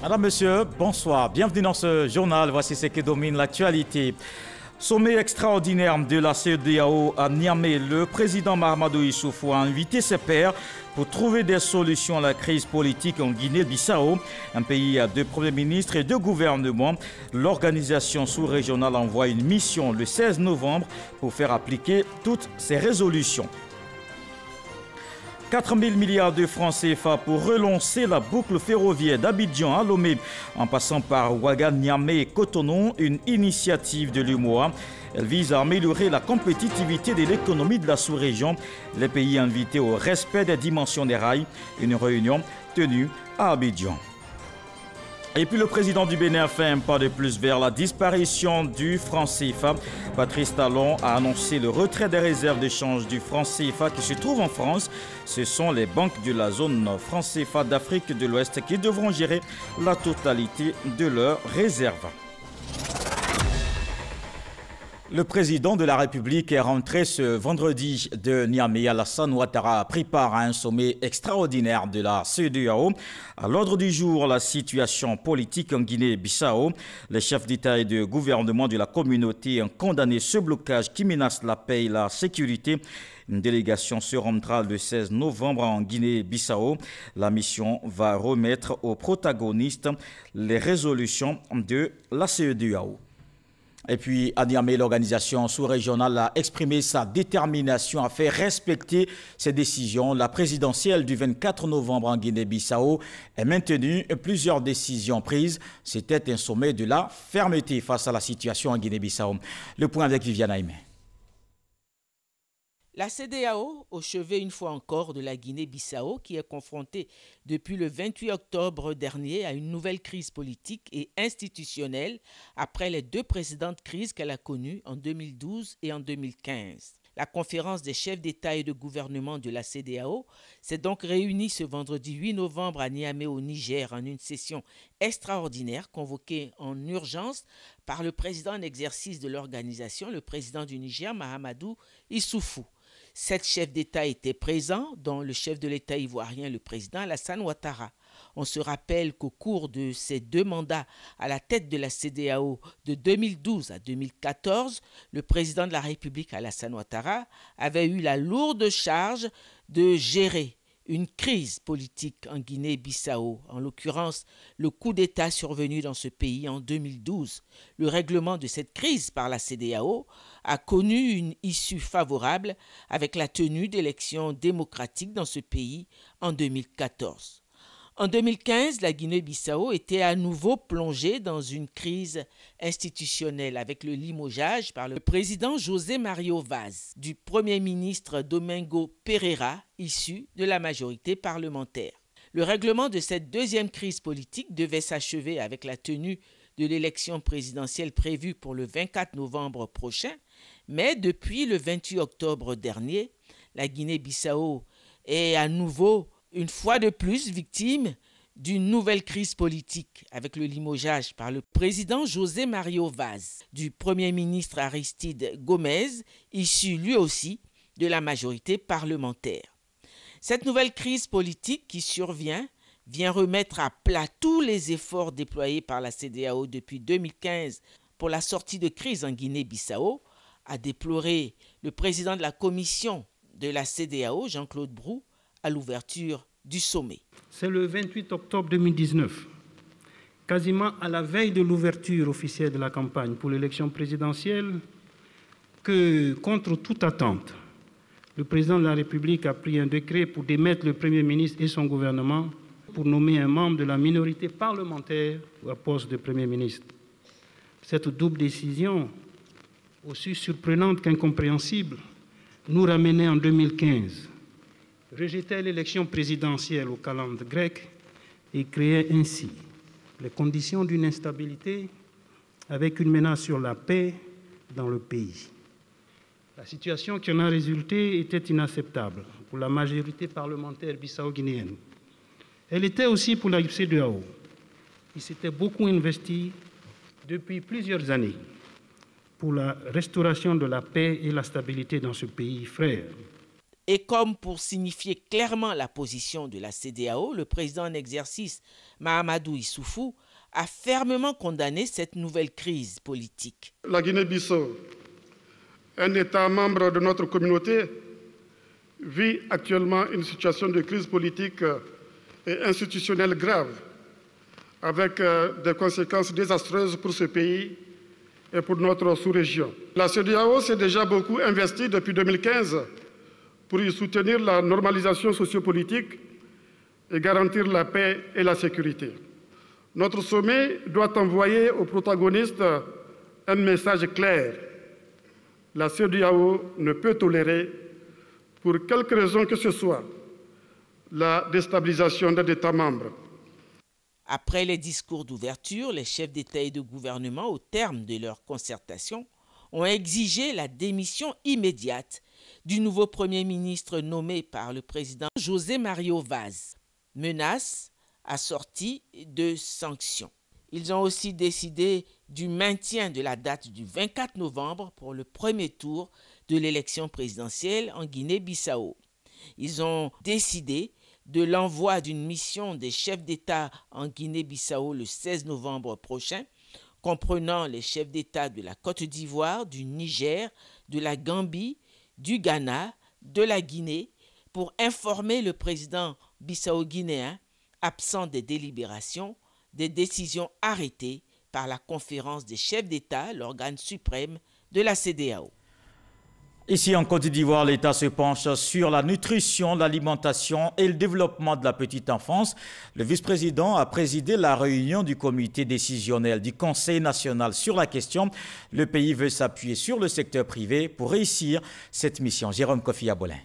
Madame, Monsieur, bonsoir. Bienvenue dans ce journal. Voici ce qui domine l'actualité. Sommet extraordinaire de la CEDEAO à Niamey. Le président Mahamadou Issoufou a invité ses pairs pour trouver des solutions à la crise politique en Guinée-Bissau, un pays à 2 premiers ministres et 2 gouvernements. L'organisation sous-régionale envoie une mission le 16 novembre pour faire appliquer toutes ces résolutions. 4 000 milliards de francs CFA pour relancer la boucle ferroviaire d'Abidjan à Lomé, en passant par Ouagan, Niamey et Cotonou, une initiative de l'UMOA. Elle vise à améliorer la compétitivité de l'économie de la sous-région. Les pays invités au respect des dimensions des rails, une réunion tenue à Abidjan. Et puis le président du Bénin a fait un pas de plus vers la disparition du franc CFA. Patrice Talon a annoncé le retrait des réserves d'échange du franc CFA qui se trouvent en France. Ce sont les banques de la zone franc CFA d'Afrique de l'Ouest qui devront gérer la totalité de leurs réserves. Le président de la République est rentré ce vendredi de Niamey. Alassane Ouattara a pris part à un sommet extraordinaire de la CEDEAO. À l'ordre du jour, la situation politique en Guinée-Bissau. Les chefs d'État et de gouvernement de la communauté ont condamné ce blocage qui menace la paix et la sécurité. Une délégation se rendra le 16 novembre en Guinée-Bissau. La mission va remettre aux protagonistes les résolutions de la CEDEAO. Et puis, à Niamey, l'organisation sous-régionale a exprimé sa détermination à faire respecter ses décisions. La présidentielle du 24 novembre en Guinée-Bissau est maintenue. Plusieurs décisions prises. C'était un sommet de la fermeté face à la situation en Guinée-Bissau. Le point avec Viviane Aimé. La CEDEAO, au chevet une fois encore de la Guinée-Bissau, qui est confrontée depuis le 28 octobre dernier à une nouvelle crise politique et institutionnelle après les 2 précédentes crises qu'elle a connues en 2012 et en 2015. La conférence des chefs d'État et de gouvernement de la CEDEAO s'est donc réunie ce vendredi 8 novembre à Niamey au Niger en une session extraordinaire convoquée en urgence par le président en exercice de l'organisation, le président du Niger, Mahamadou Issoufou. 7 chefs d'État étaient présents, dont le chef de l'État ivoirien, le président Alassane Ouattara. On se rappelle qu'au cours de ses 2 mandats à la tête de la CEDEAO de 2012 à 2014, le président de la République, Alassane Ouattara, avait eu la lourde charge de gérer une crise politique en Guinée-Bissau, en l'occurrence le coup d'État survenu dans ce pays en 2012. Le règlement de cette crise par la CEDEAO a connu une issue favorable avec la tenue d'élections démocratiques dans ce pays en 2014. En 2015, la Guinée-Bissau était à nouveau plongée dans une crise institutionnelle avec le limogeage par le président José Mario Vaz du Premier ministre Domingo Pereira, issu de la majorité parlementaire. Le règlement de cette 2e crise politique devait s'achever avec la tenue de l'élection présidentielle prévue pour le 24 novembre prochain, mais depuis le 28 octobre dernier, la Guinée-Bissau est à nouveau une fois de plus victime d'une nouvelle crise politique avec le limogeage par le président José Mario Vaz du Premier ministre Aristide Gomez, issu lui aussi de la majorité parlementaire. Cette nouvelle crise politique qui survient vient remettre à plat tous les efforts déployés par la CEDEAO depuis 2015 pour la sortie de crise en Guinée-Bissau, a déploré le président de la commission de la CEDEAO, Jean-Claude Brou, à l'ouverture du sommet. C'est le 28 octobre 2019, quasiment à la veille de l'ouverture officielle de la campagne pour l'élection présidentielle, que, contre toute attente, le président de la République a pris un décret pour démettre le Premier ministre et son gouvernement pour nommer un membre de la minorité parlementaire au poste de Premier ministre. Cette double décision, aussi surprenante qu'incompréhensible, nous ramenait en 2015, rejetait l'élection présidentielle au calendrier grec et créait ainsi les conditions d'une instabilité avec une menace sur la paix dans le pays. La situation qui en a résulté était inacceptable pour la majorité parlementaire bissau-guinéenne. Elle était aussi pour la CEDEAO, qui s'était beaucoup investie depuis plusieurs années pour la restauration de la paix et la stabilité dans ce pays frère. Et comme pour signifier clairement la position de la CEDEAO, le président en exercice, Mahamadou Issoufou, a fermement condamné cette nouvelle crise politique. La Guinée-Bissau, un État membre de notre communauté, vit actuellement une situation de crise politique et institutionnelle grave, avec des conséquences désastreuses pour ce pays et pour notre sous-région. La CEDEAO s'est déjà beaucoup investie depuis 2015 pour y soutenir la normalisation sociopolitique et garantir la paix et la sécurité. Notre sommet doit envoyer aux protagonistes un message clair. La CEDEAO ne peut tolérer, pour quelque raison que ce soit, la déstabilisation d'un État membre. Après les discours d'ouverture, les chefs d'État et de gouvernement, au terme de leur concertation, ont exigé la démission immédiate du nouveau Premier ministre nommé par le président José Mario Vaz, menace assortie de sanctions. Ils ont aussi décidé du maintien de la date du 24 novembre pour le premier tour de l'élection présidentielle en Guinée-Bissau. Ils ont décidé de l'envoi d'une mission des chefs d'État en Guinée-Bissau le 16 novembre prochain, comprenant les chefs d'État de la Côte d'Ivoire, du Niger, de la Gambie, du Ghana, de la Guinée, pour informer le président bissau-guinéen, absent des délibérations, des décisions arrêtées par la conférence des chefs d'État, l'organe suprême de la CEDEAO. Ici en Côte d'Ivoire, l'État se penche sur la nutrition, l'alimentation et le développement de la petite enfance. Le vice-président a présidé la réunion du comité décisionnel du Conseil national sur la question. Le pays veut s'appuyer sur le secteur privé pour réussir cette mission. Jérôme Kofi Abolin.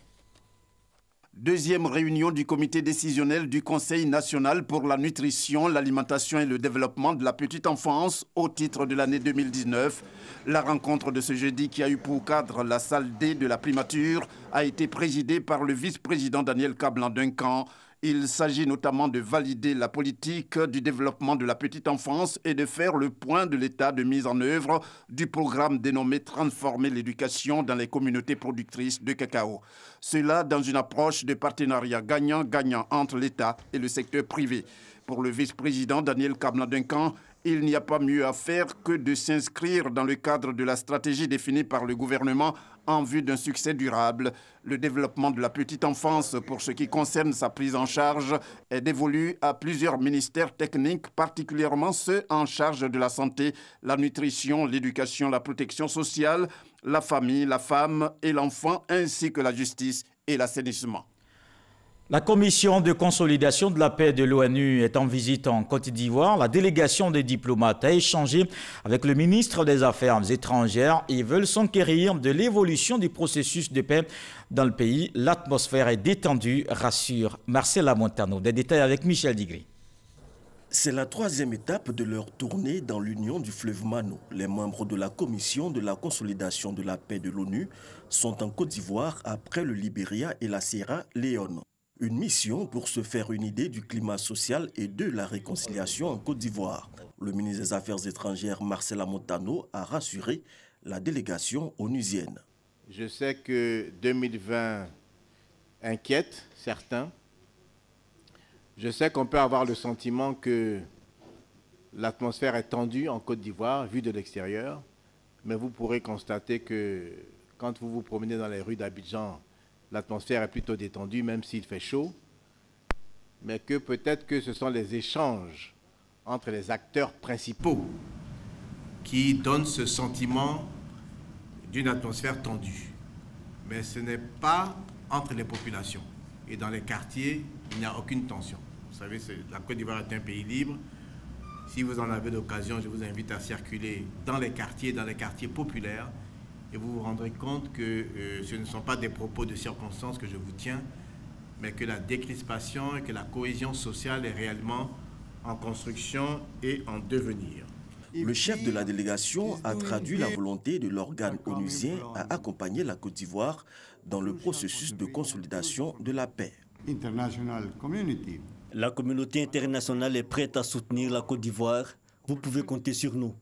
Deuxième réunion du comité décisionnel du Conseil national pour la nutrition, l'alimentation et le développement de la petite enfance au titre de l'année 2019. La rencontre de ce jeudi, qui a eu pour cadre la salle D de la primature, a été présidée par le vice-président Daniel Kablan-Duncan. Il s'agit notamment de valider la politique du développement de la petite enfance et de faire le point de l'état de mise en œuvre du programme dénommé « Transformer l'éducation dans les communautés productrices de cacao ». Cela dans une approche de partenariat gagnant-gagnant entre l'État et le secteur privé. Pour le vice-président Daniel Kablan-Duncan, il n'y a pas mieux à faire que de s'inscrire dans le cadre de la stratégie définie par le gouvernement en vue d'un succès durable. Le développement de la petite enfance, pour ce qui concerne sa prise en charge, est dévolu à plusieurs ministères techniques, particulièrement ceux en charge de la santé, la nutrition, l'éducation, la protection sociale, la famille, la femme et l'enfant, ainsi que la justice et l'assainissement. La commission de consolidation de la paix de l'ONU est en visite en Côte d'Ivoire. La délégation des diplomates a échangé avec le ministre des Affaires étrangères et veulent s'enquérir de l'évolution du processus de paix dans le pays. L'atmosphère est détendue, rassure Marcela Montano. Des détails avec Michel Digri. C'est la troisième étape de leur tournée dans l'Union du fleuve Mano. Les membres de la commission de la consolidation de la paix de l'ONU sont en Côte d'Ivoire après le Libéria et la Sierra Leone. Une mission pour se faire une idée du climat social et de la réconciliation en Côte d'Ivoire. Le ministre des Affaires étrangères, Marcela Montano, a rassuré la délégation onusienne. Je sais que 2020 inquiète certains. Je sais qu'on peut avoir le sentiment que l'atmosphère est tendue en Côte d'Ivoire, vue de l'extérieur. Mais vous pourrez constater que quand vous vous promenez dans les rues d'Abidjan, l'atmosphère est plutôt détendue, même s'il fait chaud, mais que peut-être que ce sont les échanges entre les acteurs principaux qui donnent ce sentiment d'une atmosphère tendue. Mais ce n'est pas entre les populations. Et dans les quartiers, il n'y a aucune tension. Vous savez, la Côte d'Ivoire est un pays libre. Si vous en avez l'occasion, je vous invite à circuler dans les quartiers populaires, et vous vous rendrez compte que ce ne sont pas des propos de circonstance que je vous tiens, mais que la décrispation et que la cohésion sociale est réellement en construction et en devenir. Le chef de la délégation a traduit la volonté de l'organe onusien à accompagner la Côte d'Ivoire dans le processus de consolidation de la paix. La communauté internationale est prête à soutenir la Côte d'Ivoire. Vous pouvez compter sur nous.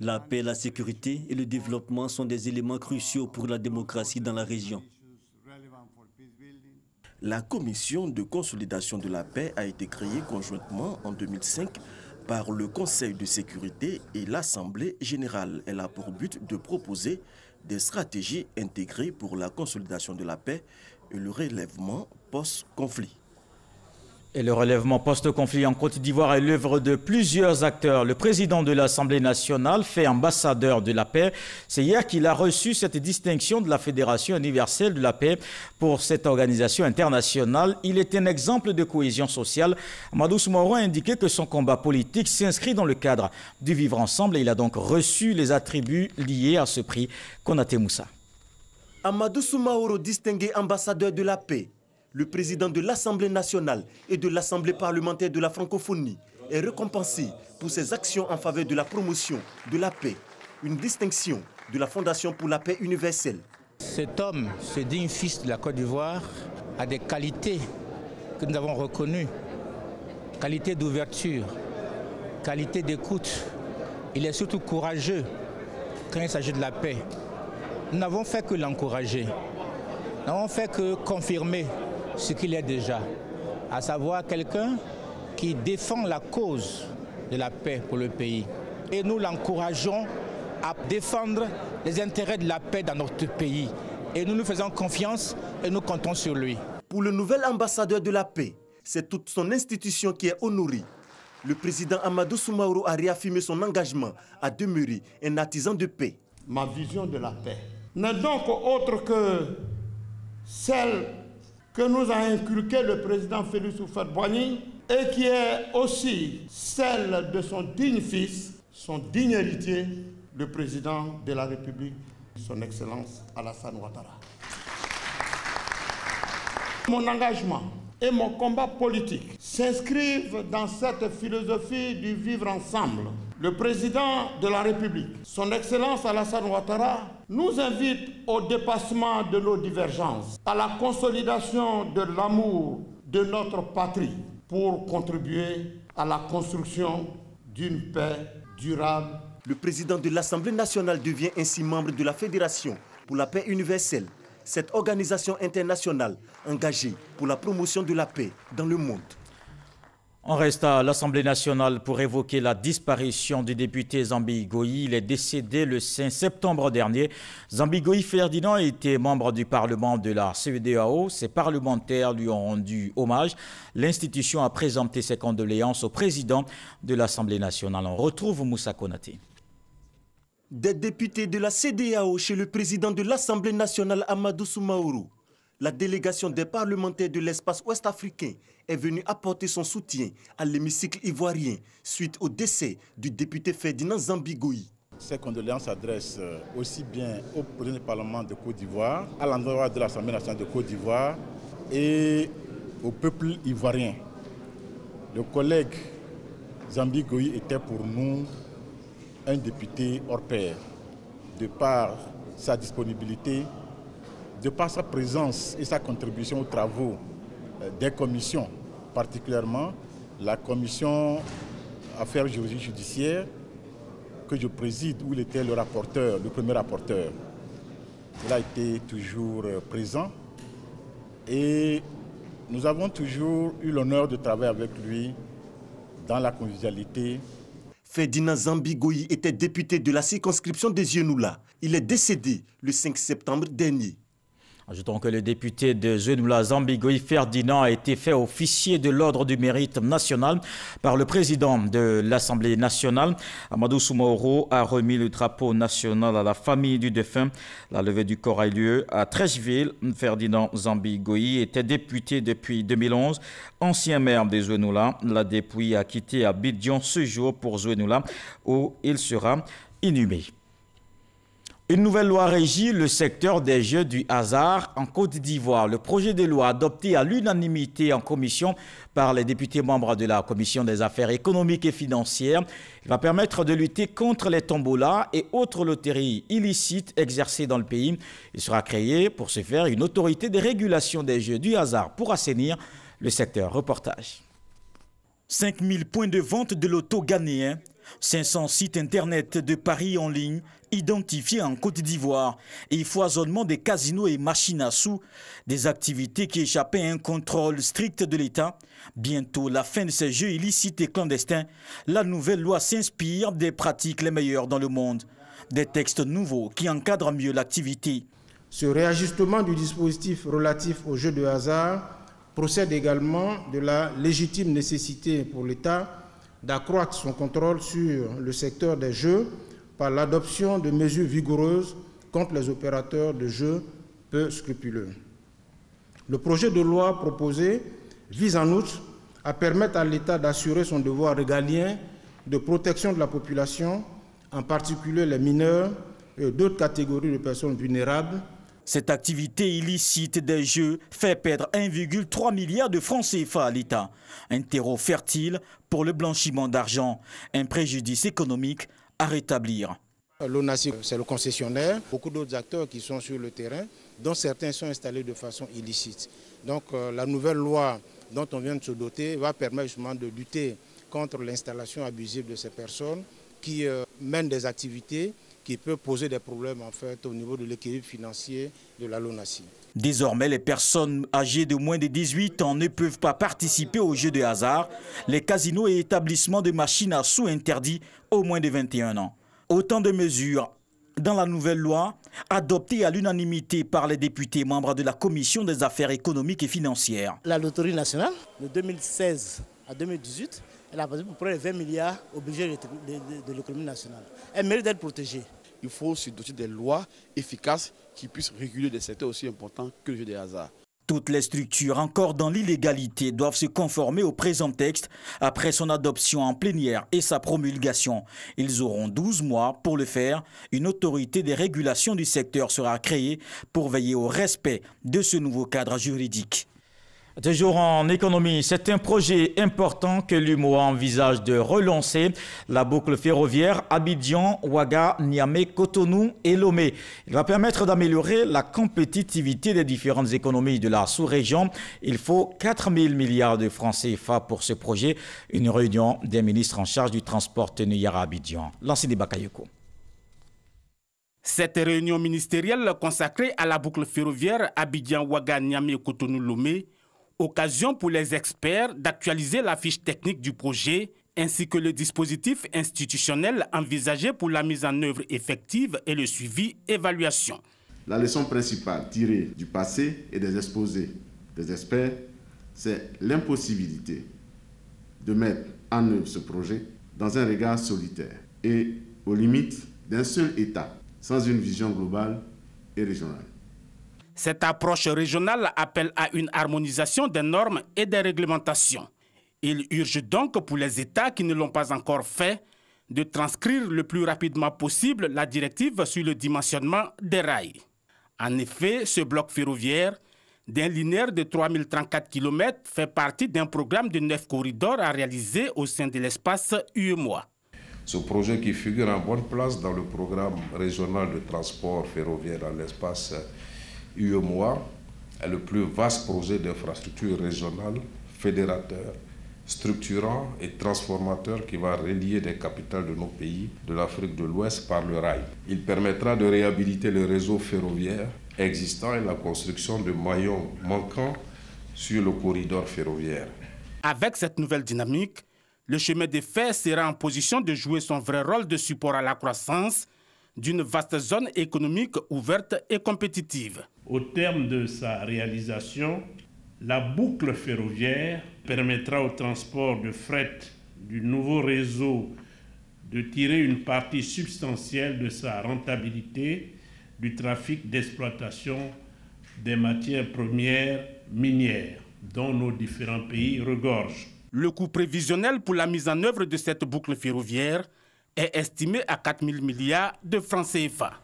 La paix, la sécurité et le développement sont des éléments cruciaux pour la démocratie dans la région. La commission de consolidation de la paix a été créée conjointement en 2005 par le Conseil de sécurité et l'Assemblée générale. Elle a pour but de proposer des stratégies intégrées pour la consolidation de la paix et le relèvement post-conflit. Et le relèvement post-conflit en Côte d'Ivoire est l'œuvre de plusieurs acteurs. Le président de l'Assemblée nationale, fait ambassadeur de la paix, c'est hier qu'il a reçu cette distinction de la Fédération universelle de la paix pour cette organisation internationale. Il est un exemple de cohésion sociale. Amadou Soumaoro a indiqué que son combat politique s'inscrit dans le cadre du vivre ensemble et il a donc reçu les attributs liés à ce prix. Konaté Moussa. Amadou Soumaoro, distingué ambassadeur de la paix, le président de l'Assemblée nationale et de l'Assemblée parlementaire de la francophonie, est récompensé pour ses actions en faveur de la promotion de la paix, une distinction de la Fondation pour la paix universelle. Cet homme, ce digne fils de la Côte d'Ivoire, a des qualités que nous avons reconnues. Qualité d'ouverture, qualité d'écoute. Il est surtout courageux quand il s'agit de la paix. Nous n'avons fait que l'encourager. Nous n'avons fait que confirmer ce qu'il est déjà, à savoir quelqu'un qui défend la cause de la paix pour le pays. Et nous l'encourageons à défendre les intérêts de la paix dans notre pays. Et nous nous faisons confiance et nous comptons sur lui. Pour le nouvel ambassadeur de la paix, c'est toute son institution qui est honorée. Le président Amadou Soumaoro a réaffirmé son engagement à demeurer un artisan de paix. Ma vision de la paix n'est donc autre que celle que nous a inculqué le président Félix Houphouët-Boigny et qui est aussi celle de son digne fils, son digne héritier, le président de la République, son Excellence Alassane Ouattara. Mon engagement et mon combat politique s'inscrivent dans cette philosophie du vivre ensemble. Le président de la République, son Excellence Alassane Ouattara, nous invite au dépassement de nos divergences, à la consolidation de l'amour de notre patrie pour contribuer à la construction d'une paix durable. Le président de l'Assemblée nationale devient ainsi membre de la Fédération pour la paix universelle, cette organisation internationale engagée pour la promotion de la paix dans le monde. On reste à l'Assemblée nationale pour évoquer la disparition du député Zambi Goï. Il est décédé le 5 septembre dernier. Zambi Goï Ferdinand était membre du Parlement de la CEDEAO. Ses parlementaires lui ont rendu hommage. L'institution a présenté ses condoléances au président de l'Assemblée nationale. On retrouve Moussa Konaté. Des députés de la CEDEAO chez le président de l'Assemblée nationale Amadou Soumaoro. La délégation des parlementaires de l'espace ouest-africain est venue apporter son soutien à l'hémicycle ivoirien suite au décès du député Ferdinand Zambi Goï. Ces condoléances s'adressent aussi bien au président du Parlement de Côte d'Ivoire, à l'endroit de l'Assemblée nationale de Côte d'Ivoire et au peuple ivoirien. Le collègue Zambi Goï était pour nous un député hors pair, de par sa disponibilité, de par sa présence et sa contribution aux travaux des commissions, particulièrement la commission Affaires juridiques judiciaires que je préside, où il était le rapporteur, le premier rapporteur. Il a été toujours présent et nous avons toujours eu l'honneur de travailler avec lui dans la convivialité. Ferdinand Zambi Goï était député de la circonscription des Yenoula. Il est décédé le 5 septembre dernier. Ajoutons que le député de Zenoula Zambi Goï Ferdinand a été fait officier de l'ordre du mérite national par le président de l'Assemblée nationale. Amadou Soumaoro a remis le drapeau national à la famille du défunt. La levée du corps a eu lieu à Trècheville. Ferdinand Zambi Goï était député depuis 2011, ancien maire de Zenoula. La dépouille a quitté Abidjan ce jour pour Zenoula où il sera inhumé. Une nouvelle loi régit le secteur des jeux du hasard en Côte d'Ivoire. Le projet de loi adopté à l'unanimité en commission par les députés membres de la Commission des affaires économiques et financières va permettre de lutter contre les tombolas et autres loteries illicites exercées dans le pays. Il sera créé pour ce faire une autorité de régulation des jeux du hasard pour assainir le secteur. Reportage. 5000 points de vente de loto ghanéens 500 sites internet de paris en ligne identifiés en Côte d'Ivoire et foisonnement des casinos et machines à sous, des activités qui échappaient à un contrôle strict de l'État. Bientôt la fin de ces jeux illicites et clandestins, la nouvelle loi s'inspire des pratiques les meilleures dans le monde, des textes nouveaux qui encadrent mieux l'activité. Ce réajustement du dispositif relatif aux jeux de hasard procède également de la légitime nécessité pour l'État d'accroître son contrôle sur le secteur des jeux par l'adoption de mesures vigoureuses contre les opérateurs de jeux peu scrupuleux. Le projet de loi proposé vise en outre à permettre à l'État d'assurer son devoir régalien de protection de la population, en particulier les mineurs et d'autres catégories de personnes vulnérables. Cette activité illicite des jeux fait perdre 1,3 milliard de francs CFA à l'État. Un terreau fertile pour le blanchiment d'argent, un préjudice économique à rétablir. L'ONACI, c'est le concessionnaire. Beaucoup d'autres acteurs qui sont sur le terrain, dont certains sont installés de façon illicite. Donc la nouvelle loi dont on vient de se doter va permettre justement de lutter contre l'installation abusive de ces personnes qui mènent des activités qui peuvent poser des problèmes en fait au niveau de l'équilibre financier de la LONASI. Désormais, les personnes âgées de moins de 18 ans ne peuvent pas participer aux jeux de hasard. Les casinos et établissements de machines à sous interdits aux moins de 21 ans. Autant de mesures dans la nouvelle loi adoptée à l'unanimité par les députés membres de la Commission des affaires économiques et financières. La loterie nationale, de 2016 à 2018, elle a passé pour près de 20 milliards au budget de l'économie nationale. Elle mérite d'être protégée. Il faut se doter des lois efficaces qui puissent réguler des secteurs aussi importants que le jeu des hasards. Toutes les structures encore dans l'illégalité doivent se conformer au présent texte après son adoption en plénière et sa promulgation. Ils auront 12 mois pour le faire. Une autorité de régulation du secteur sera créée pour veiller au respect de ce nouveau cadre juridique. Toujours en économie, c'est un projet important que l'UMOA envisage de relancer, la boucle ferroviaire Abidjan, Ouaga, Niamey, Cotonou et Lomé. Il va permettre d'améliorer la compétitivité des différentes économies de la sous-région. Il faut 4 000 milliards de francs CFA pour ce projet. Une réunion des ministres en charge du transport tenue hier à Abidjan. Lansini Bakayoko. Cette réunion ministérielle consacrée à la boucle ferroviaire Abidjan, Ouaga, Niamey, Cotonou, Lomé, occasion pour les experts d'actualiser la fiche technique du projet ainsi que le dispositif institutionnel envisagé pour la mise en œuvre effective et le suivi-évaluation. La leçon principale tirée du passé et des exposés des experts, c'est l'impossibilité de mettre en œuvre ce projet dans un regard solitaire et aux limites d'un seul État, sans une vision globale et régionale. Cette approche régionale appelle à une harmonisation des normes et des réglementations. Il urge donc pour les États qui ne l'ont pas encore fait de transcrire le plus rapidement possible la directive sur le dimensionnement des rails. En effet, ce bloc ferroviaire d'un linéaire de 3034 km fait partie d'un programme de 9 corridors à réaliser au sein de l'espace UEMOA. Ce projet qui figure en bonne place dans le programme régional de transport ferroviaire à l'espace UEMOA est le plus vaste projet d'infrastructure régionale, fédérateur, structurant et transformateur qui va relier les capitales de nos pays de l'Afrique de l'Ouest par le rail. Il permettra de réhabiliter le réseau ferroviaire existant et la construction de maillons manquants sur le corridor ferroviaire. Avec cette nouvelle dynamique, le chemin de fer sera en position de jouer son vrai rôle de support à la croissance d'une vaste zone économique ouverte et compétitive. Au terme de sa réalisation, la boucle ferroviaire permettra au transport de fret du nouveau réseau de tirer une partie substantielle de sa rentabilité du trafic d'exploitation des matières premières minières dont nos différents pays regorgent. Le coût prévisionnel pour la mise en œuvre de cette boucle ferroviaire est estimé à 4 000 milliards de francs CFA.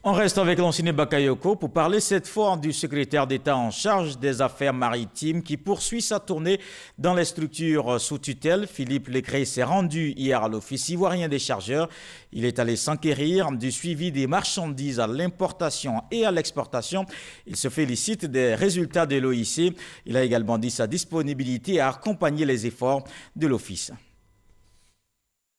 On reste avec Lansini Bakayoko pour parler cette fois du secrétaire d'État en charge des affaires maritimes qui poursuit sa tournée dans les structures sous tutelle. Philippe Lécré s'est rendu hier à l'Office ivoirien des chargeurs. Il est allé s'enquérir du suivi des marchandises à l'importation et à l'exportation. Il se félicite des résultats de l'OIC. Il a également dit sa disponibilité à accompagner les efforts de l'Office.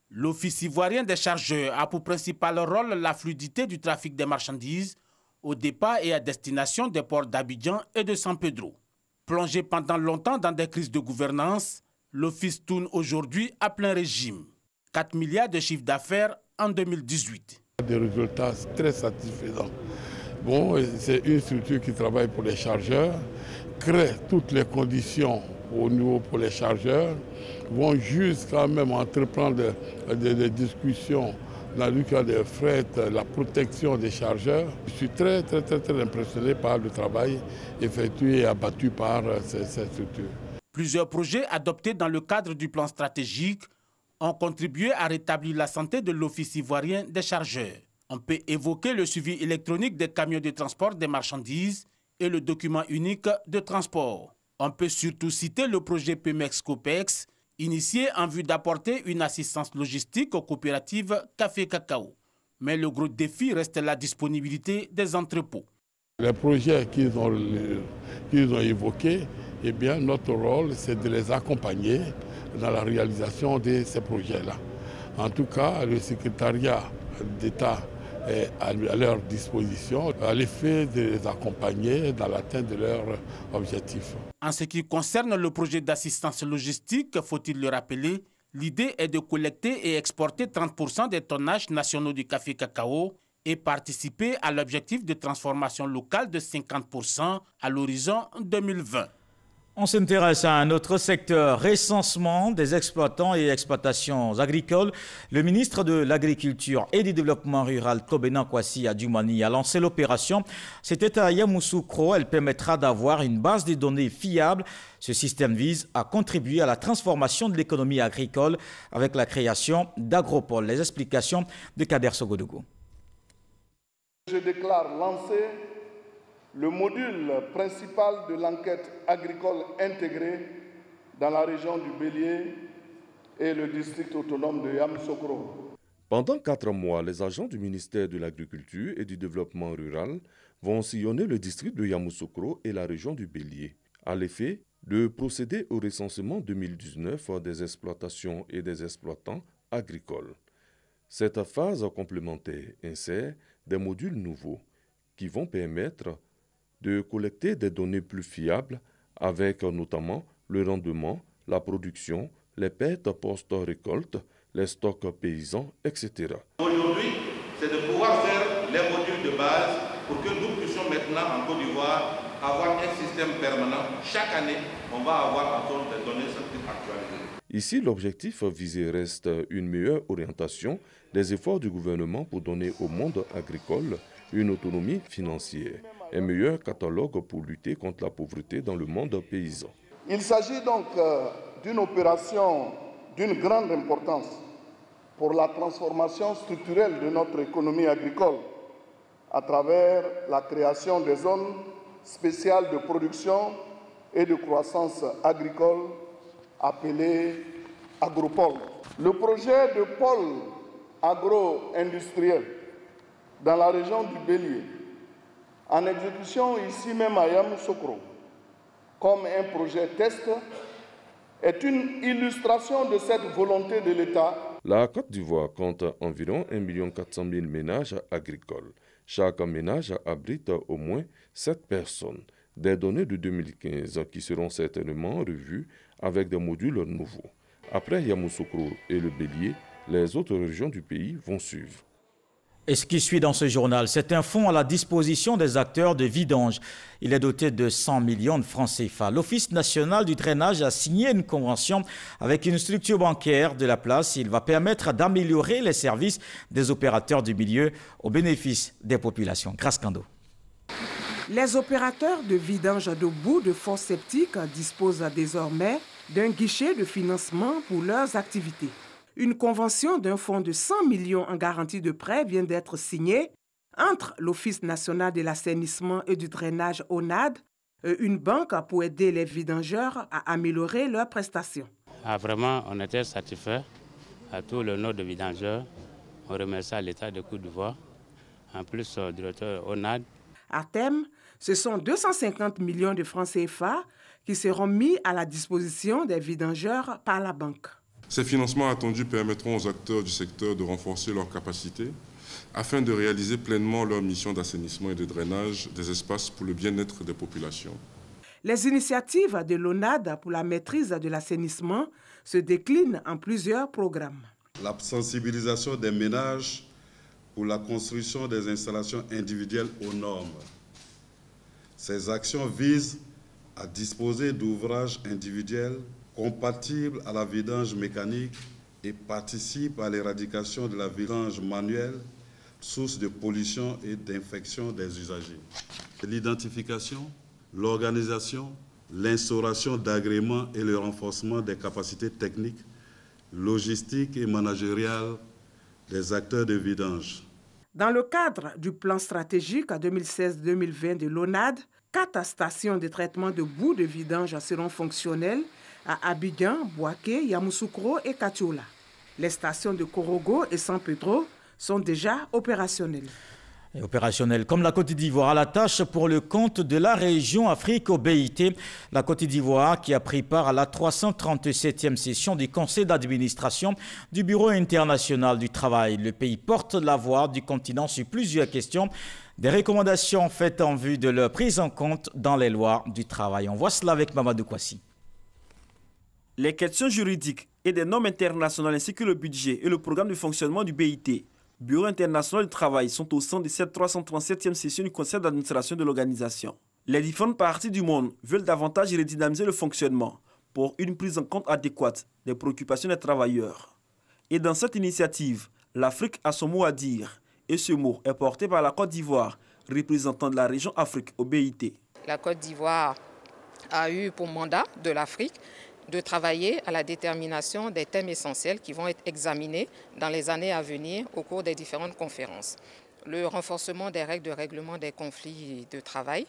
L'Office ivoirien des chargeurs a pour principal rôle la fluidité du trafic des marchandises au départ et à destination des ports d'Abidjan et de San Pedro. Plongé pendant longtemps dans des crises de gouvernance, l'Office tourne aujourd'hui à plein régime. 4 milliards de chiffre d'affaires en 2018. Des résultats très satisfaisants. Bon, c'est une structure qui travaille pour les chargeurs, crée toutes les conditions au niveau pour les chargeurs, vont jusqu'à même entreprendre des discussions dans le cas des frais, la protection des chargeurs. Je suis très impressionné par le travail effectué et abattu par cette structure. Plusieurs projets adoptés dans le cadre du plan stratégique ont contribué à rétablir la santé de l'Office ivoirien des chargeurs. On peut évoquer le suivi électronique des camions de transport des marchandises et le document unique de transport. On peut surtout citer le projet Pemex-Copex, initié en vue d'apporter une assistance logistique aux coopératives Café Cacao. Mais le gros défi reste la disponibilité des entrepôts. Les projets qu'ils ont évoqués, eh bien, notre rôle, c'est de les accompagner dans la réalisation de ces projets-là. En tout cas, le secrétariat d'État est à leur disposition à l'effet de les accompagner dans l'atteinte de leurs objectifs. En ce qui concerne le projet d'assistance logistique, faut-il le rappeler, l'idée est de collecter et exporter 30% des tonnages nationaux du café cacao et participer à l'objectif de transformation locale de 50% à l'horizon 2020. On s'intéresse à un autre secteur, recensement des exploitants et exploitations agricoles. Le ministre de l'Agriculture et du Développement rural, Kobena Kwasi Adjumani, a lancé l'opération. C'était à Yamoussoukro. Elle permettra d'avoir une base de données fiable. Ce système vise à contribuer à la transformation de l'économie agricole avec la création d'agropoles. Les explications de Kader Sogodougou. Je déclare lancer le module principal de l'enquête agricole intégrée dans la région du Bélier et le district autonome de Yamoussoukro. Pendant 4 mois, les agents du ministère de l'Agriculture et du Développement rural vont sillonner le district de Yamoussoukro et la région du Bélier, à l'effet de procéder au recensement 2019 des exploitations et des exploitants agricoles. Cette phase complémentaire insère des modules nouveaux qui vont permettre de collecter des données plus fiables avec notamment le rendement, la production, les pertes post-récolte, les stocks paysans, etc. Aujourd'hui, c'est de pouvoir faire les modules de base pour que nous puissions maintenant en Côte d'Ivoire avoir un système permanent. Chaque année, on va avoir en compte des données scientifiques actualisées. Ici, l'objectif visé reste une meilleure orientation des efforts du gouvernement pour donner au monde agricole une autonomie financière, un meilleur catalogue pour lutter contre la pauvreté dans le monde paysan. Il s'agit donc d'une opération d'une grande importance pour la transformation structurelle de notre économie agricole à travers la création des zones spéciales de production et de croissance agricole appelées agropoles. Le projet de pôle agro-industriel dans la région du Bélier, en exécution ici même à Yamoussoukro, comme un projet test, est une illustration de cette volonté de l'État. La Côte d'Ivoire compte environ 1 400 000 ménages agricoles. Chaque ménage abrite au moins 7 personnes. Des données de 2015 qui seront certainement revues avec des modules nouveaux. Après Yamoussoukro et le Bélier, les autres régions du pays vont suivre. Et ce qui suit dans ce journal, c'est un fonds à la disposition des acteurs de vidange. Il est doté de 100 millions de francs CFA. L'Office national du drainage a signé une convention avec une structure bancaire de la place. Il va permettre d'améliorer les services des opérateurs du milieu au bénéfice des populations. Grâce Kando. Les opérateurs de vidange de boue de fosses septiques disposent désormais d'un guichet de financement pour leurs activités. Une convention d'un fonds de 100 millions en garantie de prêt vient d'être signée entre l'Office national de l'assainissement et du drainage ONAD et une banque pour aider les vidangeurs à améliorer leurs prestations. Vraiment, on était satisfaits à tout le nord de vidangeurs. On remercie l'État de Côte d'Ivoire, en plus au directeur ONAD. À terme, ce sont 250 millions de francs CFA qui seront mis à la disposition des vidangeurs par la banque. Ces financements attendus permettront aux acteurs du secteur de renforcer leurs capacités afin de réaliser pleinement leur mission d'assainissement et de drainage des espaces pour le bien-être des populations. Les initiatives de l'ONAD pour la maîtrise de l'assainissement se déclinent en plusieurs programmes. La sensibilisation des ménages pour la construction des installations individuelles aux normes. Ces actions visent à disposer d'ouvrages individuels compatibles à la vidange mécanique et participent à l'éradication de la vidange manuelle, source de pollution et d'infection des usagers. L'identification, l'organisation, l'instauration d'agréments et le renforcement des capacités techniques, logistiques et managériales des acteurs de vidange. Dans le cadre du plan stratégique 2016-2020 de l'ONAD, 4 stations de traitement de boue de vidange seront fonctionnelles à Abidjan, Bouaké, Yamoussoukro et Katiola. Les stations de Korogo et San Pedro sont déjà opérationnelles. Et opérationnel comme la Côte d'Ivoire à la tâche pour le compte de la région Afrique au BIT. La Côte d'Ivoire qui a pris part à la 337e session du conseil d'administration du Bureau international du travail. Le pays porte la voix du continent sur plusieurs questions, des recommandations faites en vue de leur prise en compte dans les lois du travail. On voit cela avec Mamadou Kwasi. Les questions juridiques et des normes internationales ainsi que le budget et le programme de fonctionnement du BIT, Bureau international du travail, sont au centre de cette 337e session du conseil d'administration de l'organisation. Les différentes parties du monde veulent davantage redynamiser le fonctionnement pour une prise en compte adéquate des préoccupations des travailleurs. Et dans cette initiative, l'Afrique a son mot à dire et ce mot est porté par la Côte d'Ivoire, représentant de la région Afrique au BIT. La Côte d'Ivoire a eu pour mandat de l'Afrique de travailler à la détermination des thèmes essentiels qui vont être examinés dans les années à venir au cours des différentes conférences. Le renforcement des règles de règlement des conflits de travail,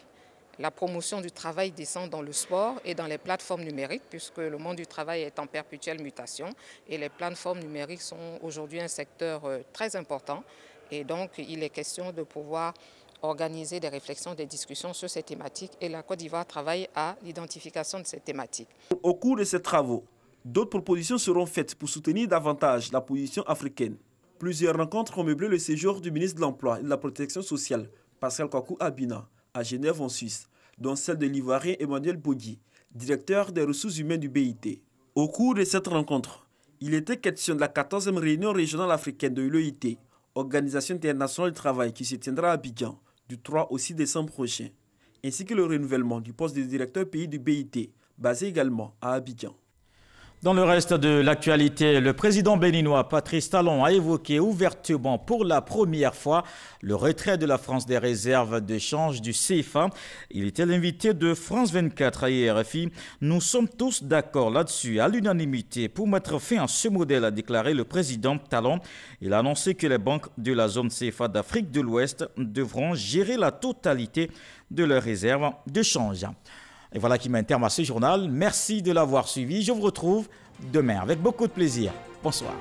la promotion du travail décent dans le sport et dans les plateformes numériques, puisque le monde du travail est en perpétuelle mutation et les plateformes numériques sont aujourd'hui un secteur très important. Et donc, il est question de pouvoir organiser des réflexions, des discussions sur ces thématiques et la Côte d'Ivoire travaille à l'identification de ces thématiques. Au cours de ces travaux, d'autres propositions seront faites pour soutenir davantage la position africaine. Plusieurs rencontres ont meublé le séjour du ministre de l'Emploi et de la Protection sociale, Pascal Kwaku Abina, à Genève en Suisse, dont celle de l'Ivoirien Emmanuel Bogui, directeur des ressources humaines du BIT. Au cours de cette rencontre, il était question de la 14e réunion régionale africaine de l'OIT, Organisation internationale du travail, qui se tiendra à Abidjan du 3 au 6 décembre prochain, ainsi que le renouvellement du poste de directeur pays du BIT, basé également à Abidjan. Dans le reste de l'actualité, le président béninois Patrice Talon a évoqué ouvertement pour la première fois le retrait de la France des réserves de change du CFA. Il était l'invité de France 24 à RFI. Nous sommes tous d'accord là-dessus, à l'unanimité, pour mettre fin à ce modèle, a déclaré le président Talon. Il a annoncé que les banques de la zone CFA d'Afrique de l'Ouest devront gérer la totalité de leurs réserves de change. Et voilà qui met un terme à ce journal. Merci de l'avoir suivi. Je vous retrouve demain avec beaucoup de plaisir. Bonsoir.